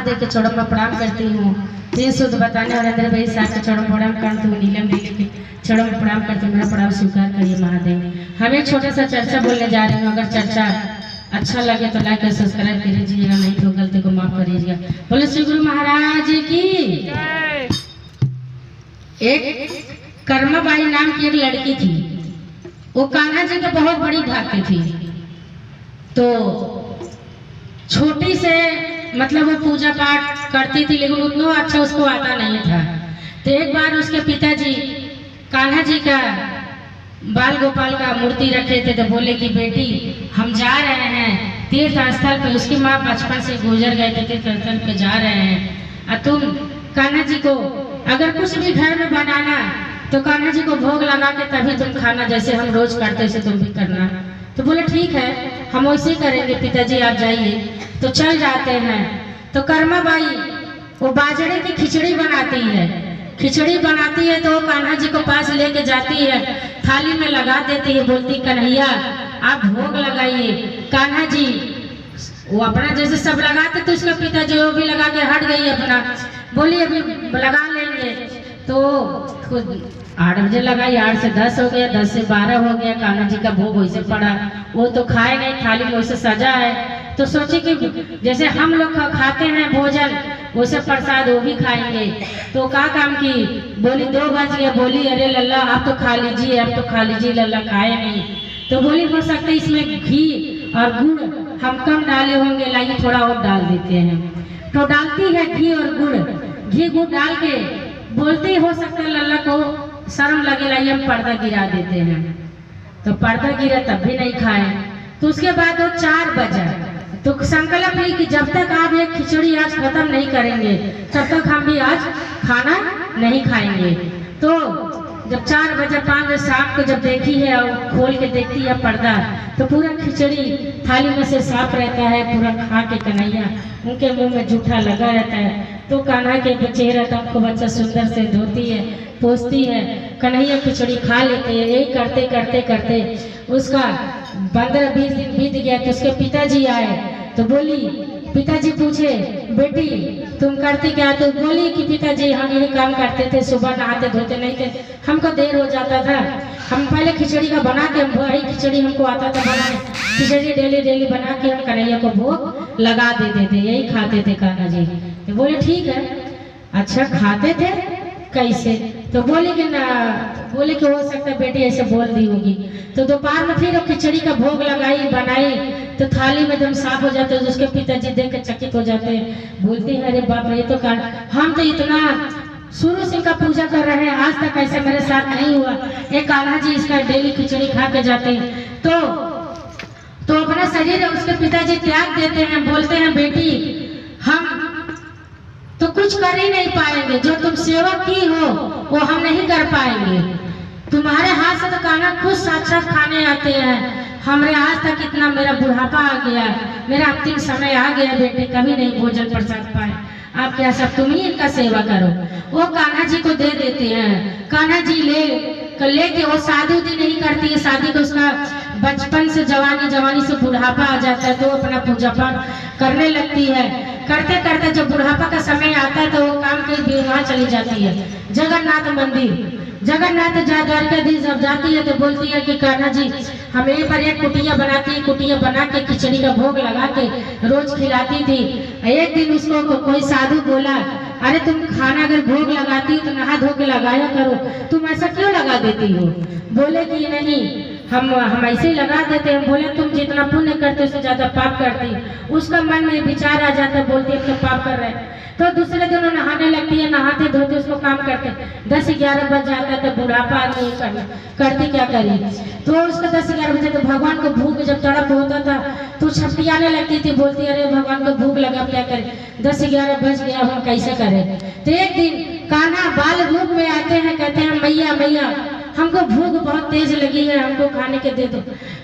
महादेव के चौड़म में प्रणाम करती हूँ। 3 शुद्ध बताने और अंदर भाई साहब के चौड़म प्रणाम करती हूँ। नीलम देवी के चौड़म में प्रणाम करती हूँ। मेरा प्रणाम स्वीकार करिए महादेव। हम एक छोटा सा चर्चा बोलने जा रहे हैं। अगर चर्चा अच्छा लगे तो लाइक और सब्सक्राइब कीजिएगा, नहीं तो गलती को माफ करिएगा। बोले श्री गुरु महाराज की। एक कर्माबाई नाम की एक लड़की थी। वो कान्हा जी की बहुत बड़ी भक्त थी। तो छोटी से मतलब वो पूजा पाठ करती थी, लेकिन उतना अच्छा उसको आता नहीं था। तो एक बार उसके पिताजी कान्हा जी का बाल गोपाल का मूर्ति रखे थे। तो बोले कि बेटी हम जा रहे हैं तीर्थ स्थल पे। उसकी माँ बचपन से गुजर गए थे, तीर्थ स्थल पे जा रहे हैं और तुम कान्हा जी को अगर कुछ भी घर में बनाना तो कान्हा जी को भोग लगा के तभी तुम खाना, जैसे हम रोज करते से तुम भी करना। तो बोले ठीक है हम वैसे ही करेंगे पिताजी, आप जाइए। तो चल जाते हैं। तो कर्माबाई वो बाजरे की खिचड़ी बनाती है। खिचड़ी बनाती है तो वो कान्हा जी को पास लेके जाती है, थाली में लगा देती है, बोलती कन्हैया आप भोग लगाइए। कान्हा जी वो अपना जैसे सब लगाते तो उसका पिताजी वो भी लगा के हट गई अपना, बोली अभी लगा लेंगे। तो 8 बजे लगाई, 8 से 10 हो गया, 10 से 12 हो गया। कान्हा जी का भोग वैसे पड़ा, वो तो खाए नहीं, थाली में वैसे सजा है। तो सोची कि जैसे हम लोग खाते हैं भोजन वैसे प्रसाद वो भी खाएंगे। तो क्या काम की, बोली 2 बज गया। बोली अरे लल्ला आप तो खा लीजिए, आप तो खा लीजिए, लल्ला खाए नहीं। तो बोली हो सकता है इसमें घी और गुड़ हम कम डाले होंगे, लाइए थोड़ा और डाल देते हैं। तो डालती है घी और गुड़, घी गुड़ डाल के बोलते हो सकता है लल्ला को शर्म लगे, लाइए हम पर्दा गिरा देते हैं। तो पर्दा गिरा तब भी नहीं खाए। तो उसके बाद वो 4 बजा। तो संकल्प ली कि जब तक आप ये खिचड़ी आज खत्म नहीं करेंगे तब तक हम भी आज खाना नहीं खाएंगे। तो जब 4 बजे 5 बजे शाम को जब देखी है और खोल के देखती है पर्दा, तो पूरा खिचड़ी थाली में से साफ रहता है, पूरा खा के कन्हैया उनके मुंह में जूठा लगा रहता है। तो कान्हा के चेहरा तब खूब अच्छा सुंदर से धोती है, पोसती है, कन्हैया खिचड़ी खा लेते हैं। यही करते करते करते उसका 15-20 दिन बीत गया। तो उसके पिताजी आए। तो बोली, पिताजी पूछे बेटी तुम करती क्या? तो बोली कि पिताजी हम यही काम करते थे, सुबह नहाते धोते नहीं थे, हमको देर हो जाता था। हम पहले खिचड़ी का बना के, वही खिचड़ी हमको आता था बनाने, खिचड़ी डेली बना के हम कन्हैया को भोग लगा देते थे, यही खाते थे कान्हा जी। तो बोले ठीक है। अच्छा खाते थे कैसे? तो बोले कि ना, बोले कि हो सकता है बेटी ऐसे बोल दी होगी। तो दोपहर में फिर खिचड़ी का भोग लगाई, बनाई। तो थाली में जब साफ हो जाते तो उसके पिताजी देख के चकित हो जाते हैं, बोलते हैं अरे बाप रे, ये तो हम तो इतना शुरू से इनका पूजा कर रहे हैं, आज तक ऐसे मेरे साथ नहीं हुआ। ये कान्हा जी इसका डेली खिचड़ी खा के जाते हैं। तो अपना शरीर उसके पिताजी त्याग देते हैं, बोलते हैं बेटी हम तो कुछ कर ही नहीं पाएंगे, जो तुम सेवा की हो वो हम नहीं कर पाएंगे। तुम्हारे हाथ से तो कान्हा खुद साक्षात खाने आते हैं। हमारे आज तक इतना मेरा बुढ़ापा आ गया, मेरा अंतिम समय आ गया, बेटे कभी नहीं भोजन प्रसाद पाए, आप क्या सब तुम ही इनका सेवा करो। वो कान्हा जी को दे देते हैं। कान्हा जी लेके वो शादी उदी नहीं करती है, शादी को उसका बचपन से जवानी से बुढ़ापा आ जाता है तो अपना पूजा पाठ करने लगती है। करते करते जब बुढ़ापा का समय आता है तो वो काम के वहाँ चली जाती है जगन्नाथ मंदिर। जगन्नाथ द्वारकाधीश जब जाती है तो बोलती है कि कान्हा जी हम यहीं पर एक कुटिया बनाती है, कुटिया बना के खिचड़ी का भोग लगा के रोज खिलाती थी। एक दिन उसको कोई साधु बोला अरे तुम खाना अगर भोग लगाती हो तो नहा धो के लगाया करो, तुम ऐसा क्यों लगा देती हो? बोले कि नहीं हम ऐसे ही लगा देते हैं। बोले तुम जितना पुण्य करते उससे ज्यादा पाप करती। उसका मन में विचार आ जाता है, बोलती है तो पाप कर रहे हैं। तो दूसरे दिन नहाने लगती है, नहाते धोते उसको काम करते 10-11 बज जाता है। तो बुढ़ापा नहीं करती क्या करी? तो उसका 10-11 बजे तो भगवान को भूख जब तड़प होता था तो छपटियाने लगती थी, बोलती अरे भगवान को भूख लगा क्या करे, 10-11 बज गया हम कैसे करें? तो एक दिन कान्हा बाल रूप में आते हैं, कहते हैं मैया मैया हमको भूख बहुत तेज लगी है, हमको खाने के दे दो।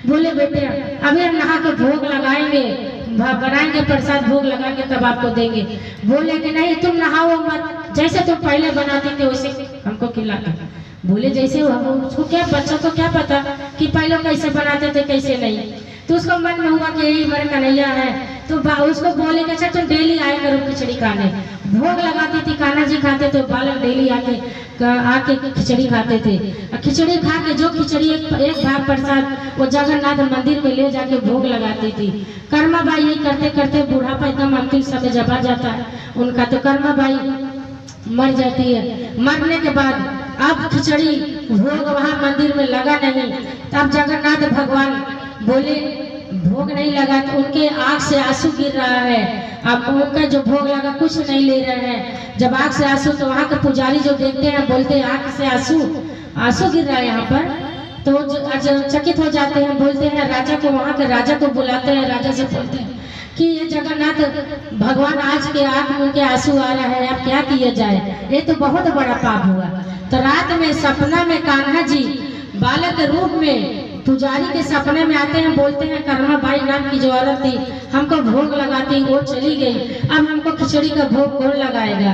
बोले बेटे अभी हम नहा के भोग लगाएंगे, बनाएंगे प्रसाद भोग लगा के तब आपको देंगे। बोले कि नहीं तुम नहाओ मत, जैसे तुम पहले बनाते थे वैसे हमको खिलाते। बोले जैसे उसको क्या, बच्चा को क्या पता कि पहले कैसे बनाते थे कैसे नहीं। तो उसको मन में हुआ कि यही मेरे कन्हैया है, तो उसको बोले कि अच्छा तुम डेली आया करो खिचड़ी खाने। भोग लगाती थी, कान्हा जी खाते तो बालक डेली आके खिचड़ी खाते थे। खिचड़ी खा के जो खिचड़ी एक भाग प्रसाद वो जगन्नाथ मंदिर में ले जाके भोग लगाती थी। कर्मा बाई यही करते करते बुढ़ापा एकदम अंतिम समय जब आ जाता है उनका, तो कर्मा बाई मर जाती है। मरने के बाद अब खिचड़ी भोग वहाँ मंदिर में लगा नहीं, तब जगन्नाथ भगवान बोले भोग नहीं लगा, तो उनके आँख से आंसू गिर रहा है। अब उनका जो भोग लगा कुछ नहीं ले रहे हैं। जब आँख से आंसू, तो वहाँ के पुजारी जो देखते हैं बोलते हैं आँख से आंसू गिर रहा है यहाँ पर, तो चकित हो जाते हैं। बोलते हैं राजा को, वहाँ के राजा को बुलाते हैं। राजा से बोलते हैं कि ये जगन्नाथ भगवान आज के आँख में उनके आंसू आ रहा है, अब क्या किया जाए, ये तो बहुत बड़ा पाप हुआ। तो रात में सपना में कान्हा जी बालक के रूप में पुजारी के सपने में आते हैं। बोलते हैं कर्मा बाई नाम की जो औरत थी हमको भोग लगाती, वो चली गई, अब हमको खिचड़ी का भोग कौन लगाएगा।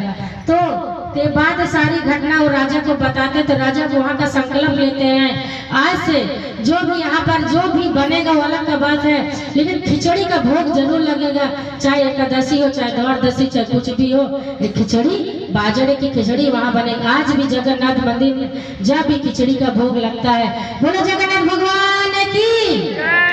तो के बाद सारी घटना वो राजा को बताते, तो राजा वहाँ का संकल्प लेते हैं आज से जो भी यहाँ पर जो भी बनेगा वो अलग का बात है, लेकिन खिचड़ी का भोग जरूर लगेगा, चाहे एकादशी हो चाहे द्वादशी चाहे कुछ भी हो, खिचड़ी बाजरे की खिचड़ी वहाँ बनेगी। आज भी जगन्नाथ मंदिर में जब भी खिचड़ी का भोग लगता है, बोलो जगन्नाथ भगवान की।